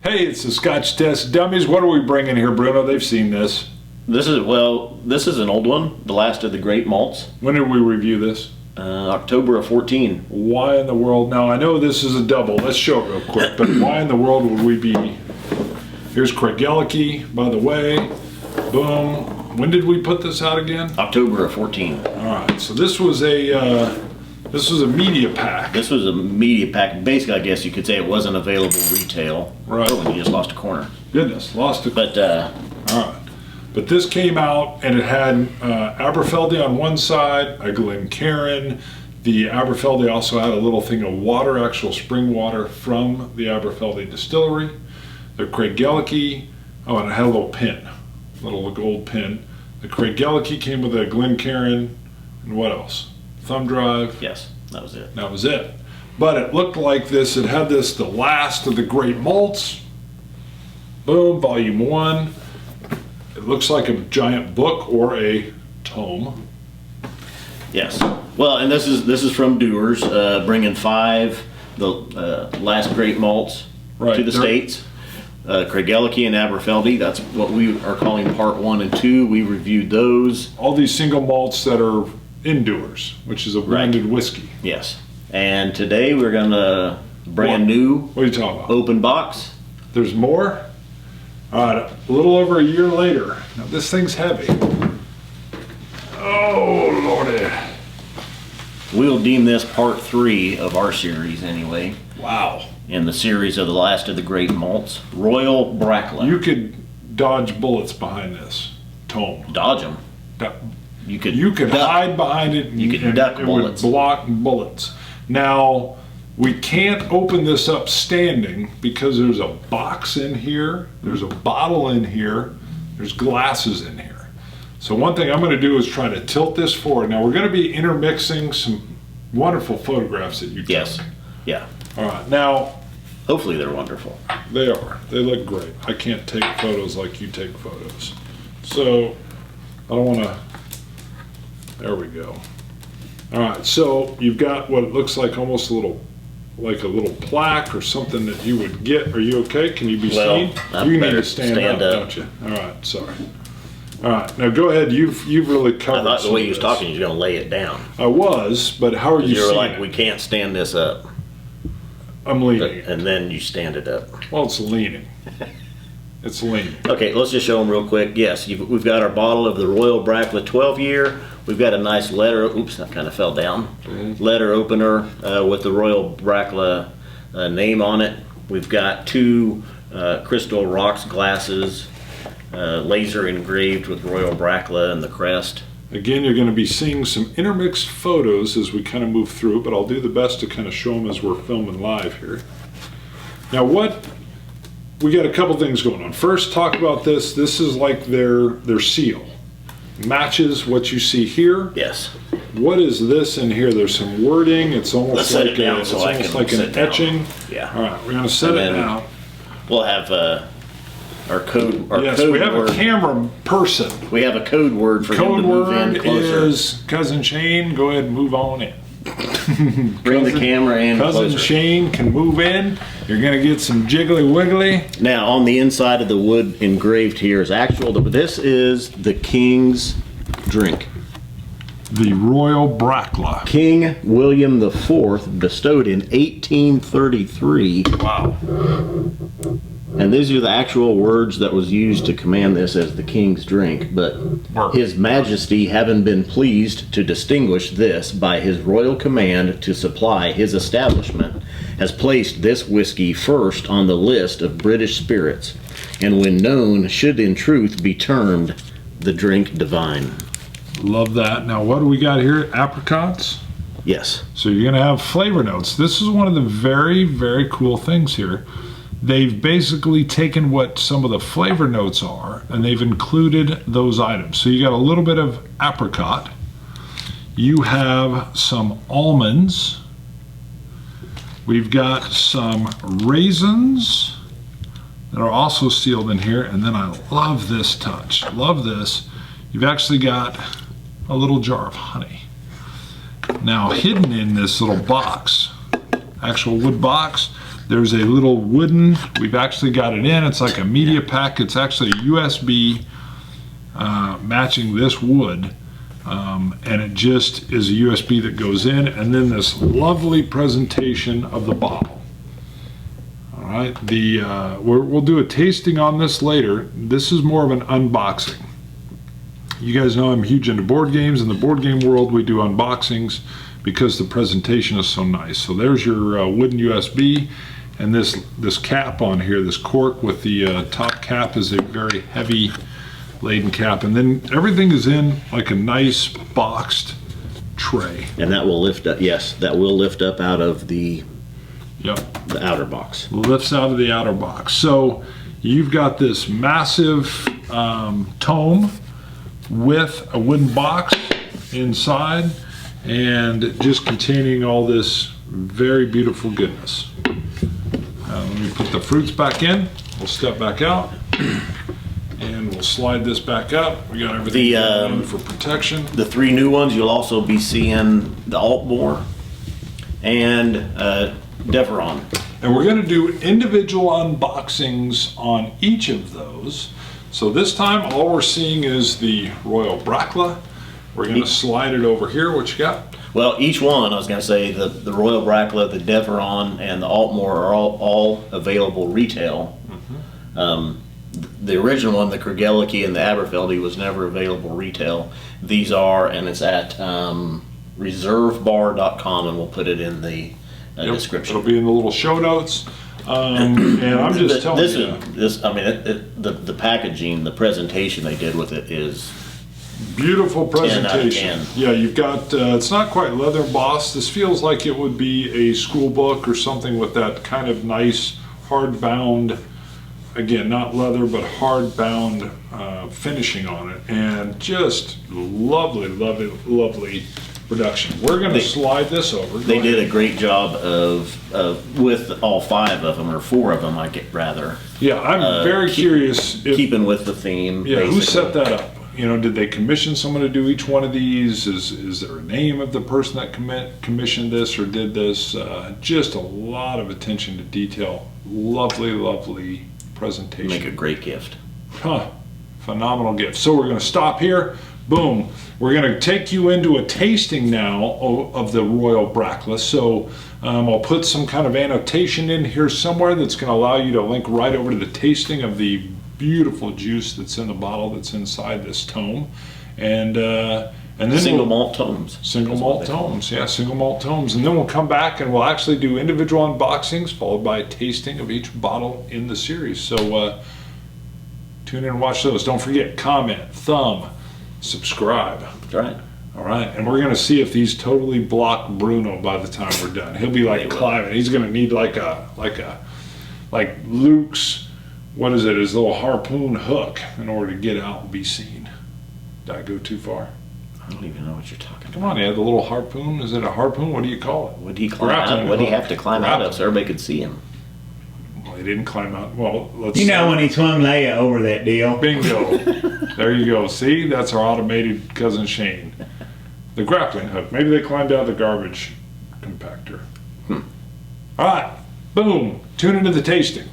Hey, it's the Scotch Test Dummies. What are we bringing here, Bruno? They've seen this. This is an old one, the last of the great malts. When did we review this? October of 14. Why in the world? Now, I know this is a double. Let's show it real quick. But why in the world would we be... Here's Craigellachie, by the way. Boom. When did we put this out again? October of 14. All right. So this was a media pack. This was a media pack. Basically, I guess you could say it wasn't available retail. Right. Oh, you just lost a corner. Goodness, lost a... But, all right. But this came out and it had Aberfeldy on one side, a Glencairn. The Aberfeldy also had a little thing of water, actual spring water from the Aberfeldy distillery. The Craigellachie, oh, and it had a little pin, a little gold pin. The Craigellachie came with a Glencairn, and what else? Thumb drive. yes, that was it. That was it. But it looked like this, it had this, the last of the great malts. Boom, volume 1. It looks like a giant book or a tome. Yes. Well, and this is from Dewar's, bringing 5 the last great malts to the States. Craigellachie and Aberfeldy, that's what we are calling part 1 and 2. We reviewed those. All these single malts that are in Dewar's, which is a blended whiskey. Yes. And today we're gonna brand new. What are you talking about? Open box. There's more? All right, a little over a year later. Now this thing's heavy. Oh, Lordy. We'll deem this part 3 of our series anyway. Wow. In the series of the last of the great malts. Royal Brackla. You could dodge bullets behind this tome. Dodge them. You could hide behind it and you could duck bullets. It would block bullets. Now, we can't open this up standing because there's a box in here, there's a bottle in here, there's glasses in here. So one thing I'm going to do is try to tilt this forward. Now we're going to be intermixing some wonderful photographs that you took. Yes. Yeah. All right. Now, hopefully they're wonderful. they are. They look great. I can't take photos like you take photos. So I don't want to... There we go. All right. So you've got what it looks like almost a little plaque or something that you would get. Are you okay? Can you be seen? You need to stand up, don't you? All right, sorry. All right, now go ahead. You've really covered. I thought the way you was talking, you was going to lay it down. I was, but how are you? You were like, it? we can't stand this up. I'm leaning. And then you stand it up. Well, it's leaning. It's leaning. Okay, let's just show them real quick. Yes, we've got our bottle of the Royal Brackla 12-year. We've got a nice letter. Oops, that kind of fell down. Letter opener with the Royal Brackla name on it. We've got 2 crystal rocks glasses, laser engraved with Royal Brackla and the crest. Again, you're going to be seeing some intermixed photos as we kind of move through, but I'll do the best to kind of show them as we're filming live here. Now, we got a couple things going on. First, talk about this. This is like their seal. Matches what you see here. Yes. What is this in here? There's some wording. It's almost like an etching. Yeah. All right, we're going to set it down. We'll have our code. Yes, we have a camera person. We have a code word for him to move in closer. Code word is Cousin Shane. Go ahead and move on in. Bring the camera in Cousin closer. Shane can move in. You're going to get some jiggly wiggly. Now, on the inside of the wood engraved here is actual. This is the King's drink. The Royal Brackla. King William IV bestowed in 1833. Wow. And these are the actual words that was used to command this as the King's drink. But His Majesty, having been pleased to distinguish this by his royal command to supply his establishment, has placed this whiskey first on the list of British spirits, and when known, should in truth be termed the drink divine. Love that. Now, what do we got here? Apricots? Yes. So you're going to have flavor notes. This is one of the very, very cool things here. They've basically taken what some of the flavor notes are and they've included those items. So you got a little bit of apricot. You have some almonds. We've got some raisins that are also sealed in here. And then I love this touch. Love this. You've actually got a little jar of honey. Now hidden in this little box, actual wood box, There's a little wooden, we've actually got it in, it's like a media pack. It's actually a USB matching this wood. And it just is a USB that goes in, and then this lovely presentation of the bottle. All right, we'll do a tasting on this later. This is more of an unboxing. You guys know I'm huge into board games. In the board game world, we do unboxings because the presentation is so nice. So there's your wooden USB, and this cap on here, this cork with the top cap is a very heavy laden cap, and then everything is in like a nice boxed tray. And that will lift up, yes, that will lift up out of the Yep. the outer box. Lifts out of the outer box. So you've got this massive tome with a wooden box inside and just containing all this very beautiful goodness. Let me put the fruits back in. We'll step back out and we'll slide this back up. We got everything in for protection. The 3 new ones, you'll also be seeing the Altmore and Deveron. And we're going to do individual unboxings on each of those. So this time all we're seeing is the Royal Brackla. We're going to slide it over here. What you got? Well, each one, I was going to say, the Royal Brackla, the Deveron, and the Altmore are all available retail. The original one, the Kergellicke and the Aberfeldy, was never available retail. These are, and it's at reservebar.com, and we'll put it in the description. It'll be in the little show notes. And I'm just telling you. The packaging, the presentation they did with it is beautiful presentation. 10 out of 10. Yeah, you've got, it's not quite leather embossed. This feels like it would be a school book or something with that kind of nice hard-bound, again, not leather, but hard-bound finishing on it. And just lovely, lovely, lovely production. We're going to slide this over. They did a great job of with all 5 of them, or 4 of them, I get rather. Yeah, I'm very curious. Keeping with the theme. Yeah, basically. Who set that up? You know, did they commission someone to do each one of these? Is there a name of the person that commissioned this or did this? Just a lot of attention to detail. Lovely, lovely presentation. Make a great gift. Phenomenal gift. So we're going to stop here. Boom. We're going to take you into a tasting now of the Royal Brackla. So I'll put some kind of annotation in here somewhere that's going to allow you to link right over to the tasting of the beautiful juice that's in the bottle that's inside this tome. And then single malt tomes. Single malt tomes, yeah, single malt tomes. And then we'll come back and we'll actually do individual unboxings followed by a tasting of each bottle in the series. So tune in and watch those. Don't forget, comment, thumb, subscribe. That's right. All right, and we're going to see if these totally block Bruno by the time we're done. He'll be like climbing. He's going to need like Luke's, what is it, his little harpoon hook in order to get out and be seen. Did I go too far? I don't even know what you're talking about. Come on, he had the little harpoon. Is it a harpoon? What do you call it? Would he climb out? Would he have to climb out of so everybody could see him? Well, he didn't climb out. Well, let's You know when he swung Leia over that deal. Bingo. There you go. See, that's our automated cousin Shane. The grappling hook. Maybe they climbed out of the garbage compactor. All right. Boom. Tune into the tasting.